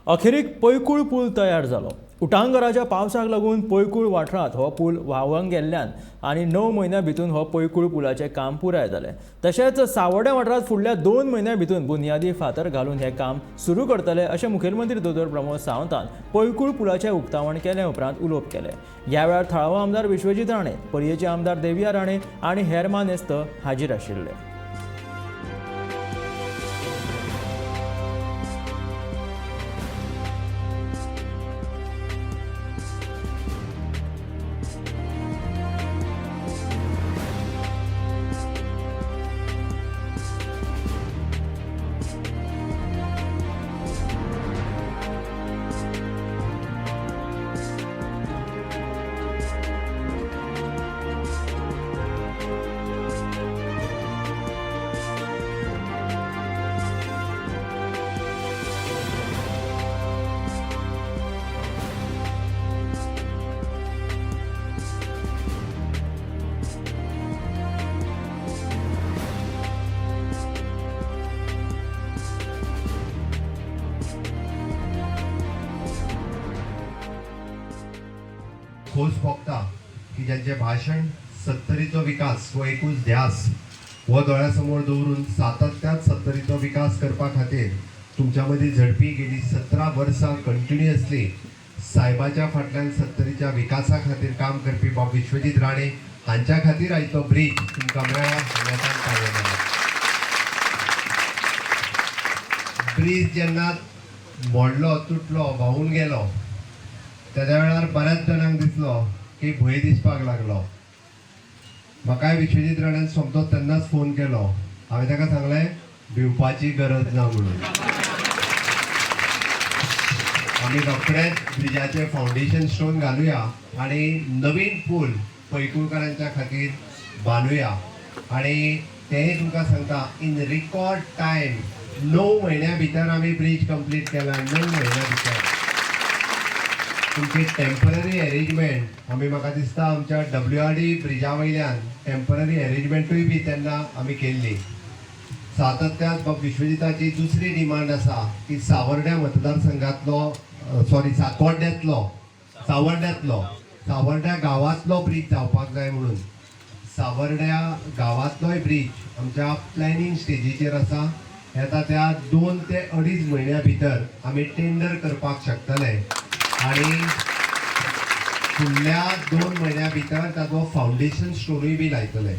अखेरीक पैकूळ पूल तयार जालो. उटंगराच्या पावसाक लागून पैकूळ वाठारांत हो पूल व्हांवून गेल्ल्यान आनी 9 म्हयन्यां भितून हो पैकूळ पुलाचें काम पुराय जालें. तशेंच सावड्ड्या वाठारांत फुडल्या 2 म्हयन्यां भितून बुनयादी फातर घालून हें काम सुरू करतले अशें मुखेलमंत्री दोतोर प्रमोद सावंतान पैकूळ पुलाचें उक्तावण केले उपरांत उलोवप केलें. ह्या वेळार थळावो आमदार विश्वजीत राणे, पर्येचे आमदार देविया राणे आनी हेर मानेस्त हाजीर आशिल्ले. खोस भोगता की ज्यांचे भाषण 70रीचो विकास वो एकूच ध्यास हो दोळ्यासमोर दवरून सातत्यान 70रीचो विकास करपा खातीर तुमच्या मदीं झडपी गेली 17 वर्सां कंटिन्युअसली साहेबाच्या फाटल्यान 70रीच्या विकासा खातीर काम करपी बाब विश्वजीत राणे हांच्या खातीर आयज तो ब्रीज तुमकां मेळ्ळा. ब्रीज जेन्ना मोडलो, तुटलो, व्हांवून गेलो त्याच्या वेळार बऱ्याच जाणांक दिसलो की भंय दिसपाक लागलो. म्हाकाय विश्वजीत राणान सोमतो तेन्नाच फोन केलो. हांवें ताका सांगलें भिवपाची गरज ना म्हणून. आमी रोखडेच ब्रिजाचे फावंडेशन स्टोन घालुया आनी नवीन पूल पैकूळकारांच्या खातीर बांदुया. आनी तेंय तुमकां सांगता इन रिकॉर्ड टायम 9 म्हयन्यां भितर आमी ब्रीज कंप्लीट केला. 9 म्हयन्यां भितर तुमची टेम्पररी अरेंजमेंट आमी म्हाका दिसता आमच्या WRD ब्रिजा वयल्यान टेम्पररी अरेंजमेंटूय बी तेन्ना आमी केल्ली. सातत्यान बाब विश्वजिताची दुसरी डिमांड आसा की सावर्ड्या मतदारसंघातलो सावर्ड्या गांवांतलो ब्रीज जावपाक जाय म्हणून. सावर्ड्या गांवांतलोय ब्रीज आमच्या प्लॅनिंग स्टेजीचेर आसा. येता त्या 2 ते 2.5 म्हयन्यां भितर आमी टेंडर करपाक शकतले आणि फुडल्या 2 म्हयन्यां भितर ताचो फावंडेशन स्टोनूय बी लायतले.